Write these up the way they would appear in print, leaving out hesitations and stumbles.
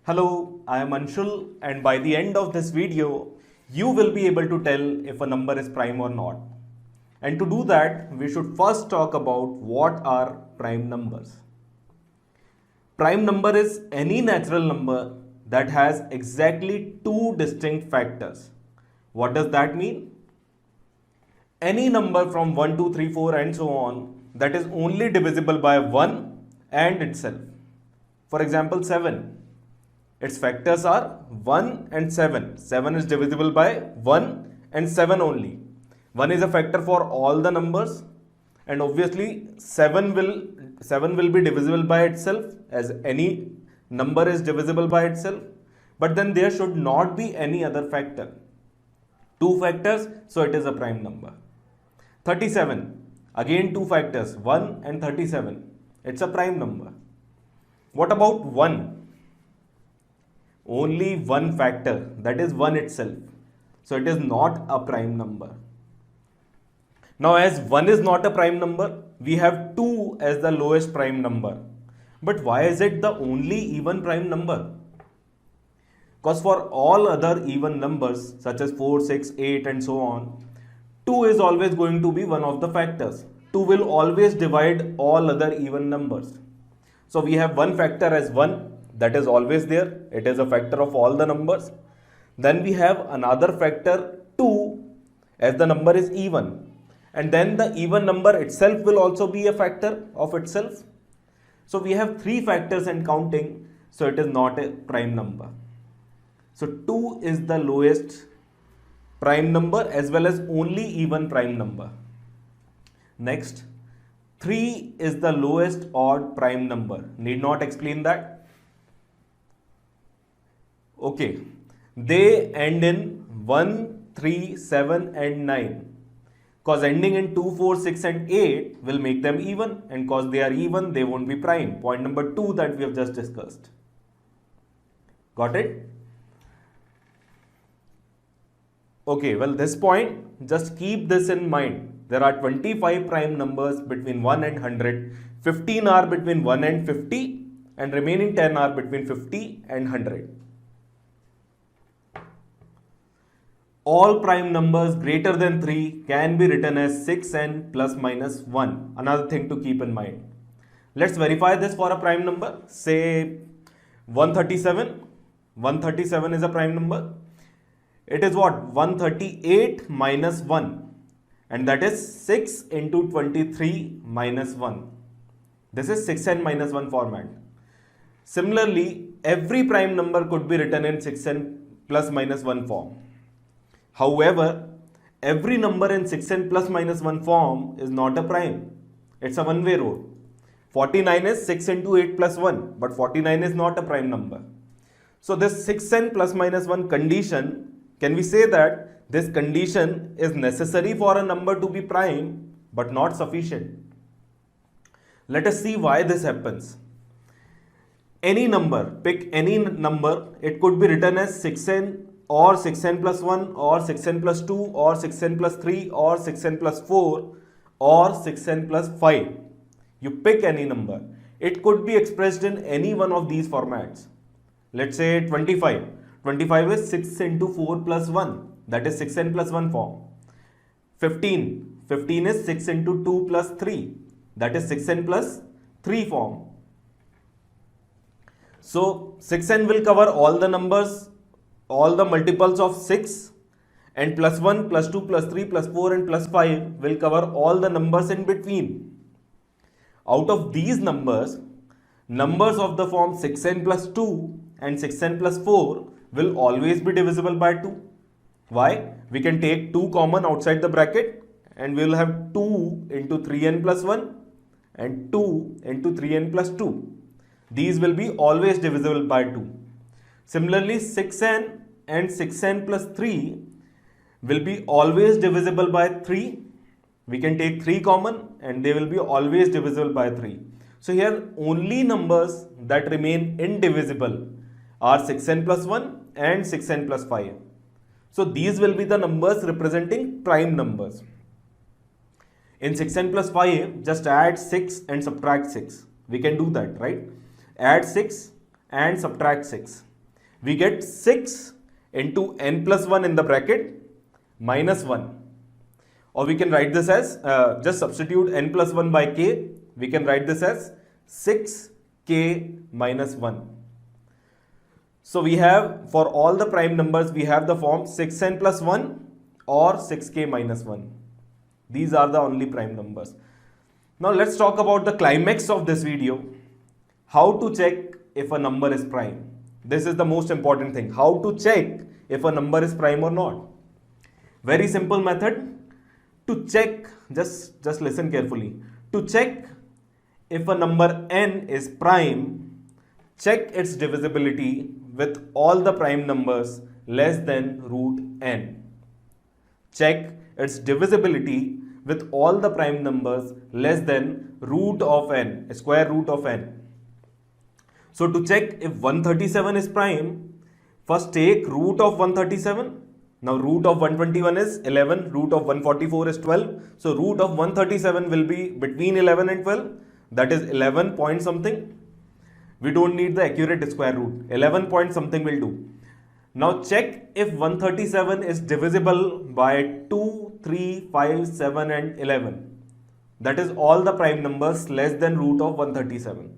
Hello, I am Anshul, and by the end of this video, you will be able to tell if a number is prime or not. And to do that, we should first talk about what are prime numbers. Prime number is any natural number that has exactly two distinct factors. What does that mean? Any number from 1, 2, 3, 4 and so on that is only divisible by 1 and itself. For example, 7. Its factors are 1 and 7. 7 is divisible by 1 and 7 only. 1 is a factor for all the numbers, and obviously 7 will be divisible by itself, as any number is divisible by itself. But then there should not be any other factor. Two factors, so it is a prime number. 37. Again two factors, 1 and 37. It's a prime number. What about 1? Only one factor, that is 1 itself. So it is not a prime number. Now as 1 is not a prime number, we have 2 as the lowest prime number. But why is it the only even prime number? Because for all other even numbers such as 4, 6, 8 and so on, 2 is always going to be one of the factors. 2 will always divide all other even numbers. So we have one factor as 1. That is always there. It is a factor of all the numbers. Then we have another factor 2 as the number is even. And then the even number itself will also be a factor of itself. So we have 3 factors and counting. So it is not a prime number. So 2 is the lowest prime number as well as only even prime number. Next, 3 is the lowest odd prime number. Need not explain that. Okay, they end in 1, 3, 7 and 9. Cause ending in 2, 4, 6 and 8 will make them even, and cause they are even, they won't be prime. Point number 2 that we have just discussed. Got it? Okay, well this point, just keep this in mind. There are 25 prime numbers between 1 and 100, 15 are between 1 and 50, and remaining 10 are between 50 and 100. All prime numbers greater than 3 can be written as 6n plus minus 1. Another thing to keep in mind. Let's verify this for a prime number. Say 137. 137 is a prime number. It is what? 138 minus 1. And that is 6 into 23 minus 1. This is 6n minus 1 format. Similarly, every prime number could be written in 6n plus minus 1 form. However, every number in 6n plus minus 1 form is not a prime. It's a one-way road. 49 is 6 into 8 plus 1, but 49 is not a prime number. So this 6n plus minus 1 condition, can we say that this condition is necessary for a number to be prime, but not sufficient? Let us see why this happens. Any number, pick any number, it could be written as 6n or 6n plus 1 or 6n plus 2 or 6n plus 3 or 6n plus 4 or 6n plus 5. You pick any number. It could be expressed in any one of these formats. Let's say 25. 25 is 6 into 4 plus 1. That is 6n plus 1 form. 15. 15 is 6 into 2 plus 3. That is 6n plus 3 form. So 6n will cover all the numbers, all the multiples of 6, and plus 1, plus 2, plus 3, plus 4 and plus 5 will cover all the numbers in between. Out of these numbers, numbers of the form 6n plus 2 and 6n plus 4 will always be divisible by 2. Why? We can take 2 common outside the bracket and we will have 2 into 3n plus 1 and 2 into 3n plus 2. These will be always divisible by 2. Similarly, 6n and 6n plus 3 will be always divisible by 3. We can take 3 common and they will be always divisible by 3. So here only numbers that remain indivisible are 6n plus 1 and 6n plus 5. So these will be the numbers representing prime numbers. In 6n plus 5, just add 6 and subtract 6. We can do that, right? Add 6 and subtract 6. We get 6 into n plus 1 in the bracket minus 1. Or we can write this as, just substitute n plus 1 by k. We can write this as 6k minus 1. So we have, for all the prime numbers, we have the form 6n plus 1 or 6k minus 1. These are the only prime numbers. Now let's talk about the climax of this video. How to check if a number is prime. This is the most important thing. How to check if a number is prime or not. Very simple method. To check, just listen carefully. To check if a number n is prime, check its divisibility with all the prime numbers less than root n. Check its divisibility with all the prime numbers less than root of n, square root of n. So to check if 137 is prime, first take root of 137. Now root of 121 is 11, root of 144 is 12. So root of 137 will be between 11 and 12. That is 11 point something. We don't need the accurate square root. 11 point something will do. Now check if 137 is divisible by 2, 3, 5, 7 and 11. That is all the prime numbers less than root of 137.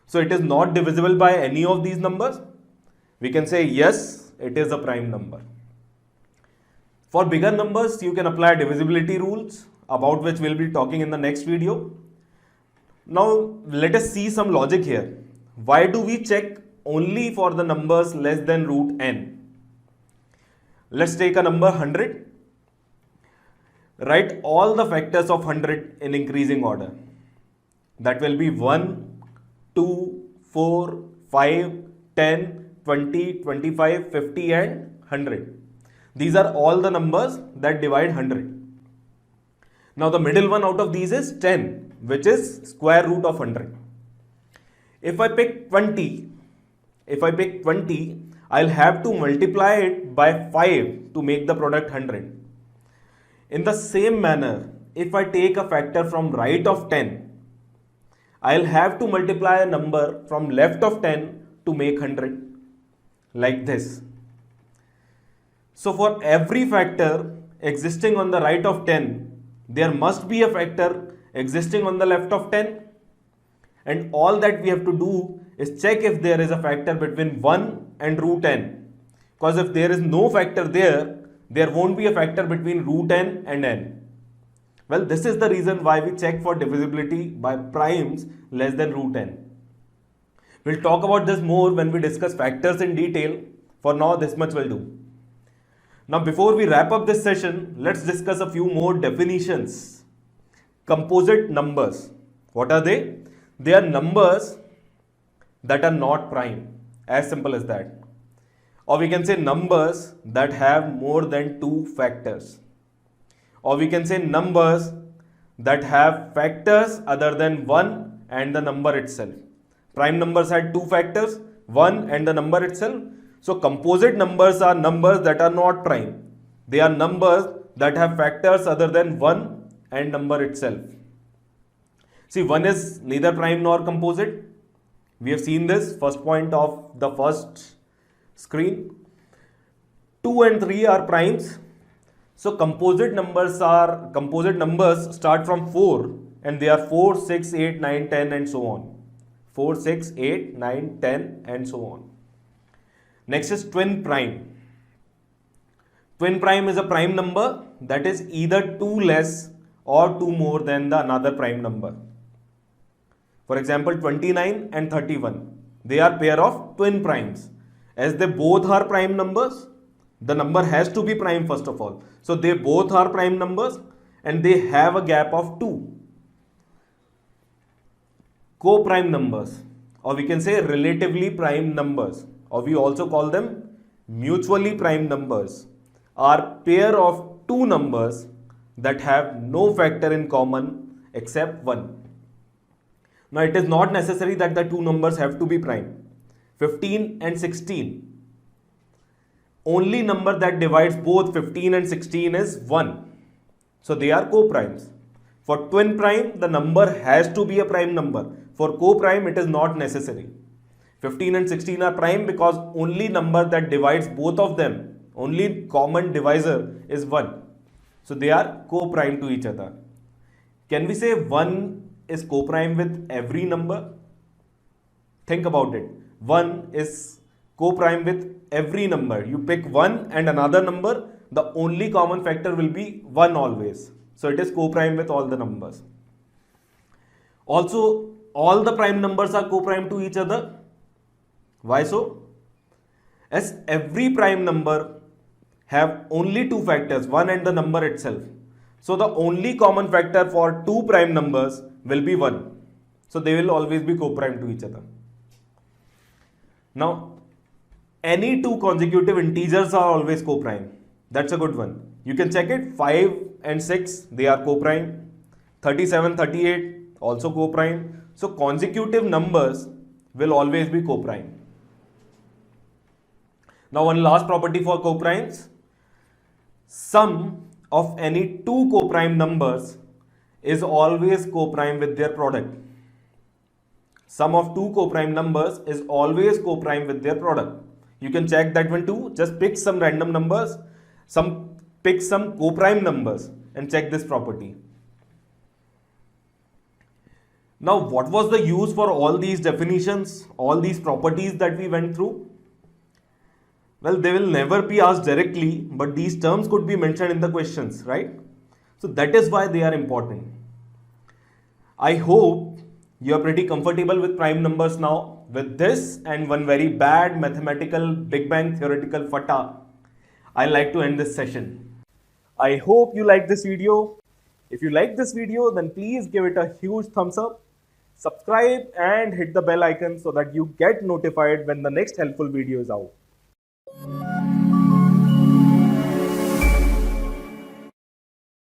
So it is not divisible by any of these numbers. We can say yes, it is a prime number. For bigger numbers, you can apply divisibility rules, about which we'll be talking in the next video. Now let us see some logic here. Why do we check only for the numbers less than root n? Let's take a number 100. Write all the factors of 100 in increasing order. That will be 1, 2, 4, 5, 10, 20, 25, 50 and 100. These are all the numbers that divide 100. Now the middle one out of these is 10, which is square root of 100. If I pick 20, I'll have to multiply it by 5 to make the product 100. In the same manner, if I take a factor from right of 10, I'll have to multiply a number from left of 10 to make 100, like this. So for every factor existing on the right of 10, there must be a factor existing on the left of 10. And all that we have to do is check if there is a factor between 1 and root n. Because if there is no factor there, there won't be a factor between root n and n. Well, this is the reason why we check for divisibility by primes less than root n. We'll talk about this more when we discuss factors in detail. For now, this much will do. Now, before we wrap up this session, let's discuss a few more definitions. Composite numbers. What are they? They are numbers that are not prime. As simple as that. Or we can say numbers that have more than 2 factors. Or we can say numbers that have factors other than 1 and the number itself. Prime numbers had 2 factors, 1 and the number itself. So composite numbers are numbers that are not prime. They are numbers that have factors other than 1 and number itself. See, 1 is neither prime nor composite. We have seen this first point of the first screen. 2 and 3 are primes. So composite numbers start from 4 and they are 4, 6, 8, 9, 10 and so on. 4, 6, 8, 9, 10 and so on. Next is twin prime. Twin prime is a prime number that is either 2 less or 2 more than the another prime number. For example, 29 and 31. They are pair of twin primes. As they both are prime numbers, the number has to be prime first of all. So they both are prime numbers and they have a gap of 2. Co-prime numbers, or we can say relatively prime numbers, or we also call them mutually prime numbers, are pair of 2 numbers that have no factor in common except 1. Now it is not necessary that the 2 numbers have to be prime. 15 and 16. Only number that divides both 15 and 16 is 1. So they are co-primes. For twin prime, the number has to be a prime number. For co-prime, it is not necessary. 15 and 16 are prime because only number that divides both of them, only common divisor is 1. So they are co-prime to each other. Can we say 1 is co-prime with every number? Think about it. 1 is co-prime with every number. You pick 1 and another number, the only common factor will be 1 always. So it is co-prime with all the numbers. Also, all the prime numbers are co-prime to each other. Why so? As every prime number have only two factors, 1 and the number itself. So the only common factor for two prime numbers will be 1. So they will always be co-prime to each other. Now, any two consecutive integers are always co-prime. That's a good one. You can check it. 5 and 6, they are co-prime. 37, 38, also co-prime. So consecutive numbers will always be co-prime. Now one last property for co-primes. Sum of any two co-prime numbers is always co-prime with their product. Sum of two co-prime numbers is always co-prime with their product. You can check that one too. Just pick some random numbers, pick some co-prime numbers and check this property. Now, what was the use for all these definitions, all these properties that we went through? Well, they will never be asked directly, but these terms could be mentioned in the questions, right? So that is why they are important. I hope you are pretty comfortable with prime numbers now. With this and one very bad mathematical Big Bang theoretical fata, I like to end this session. I hope you like this video. If you like this video, then please give it a huge thumbs up. Subscribe and hit the bell icon so that you get notified when the next helpful video is out.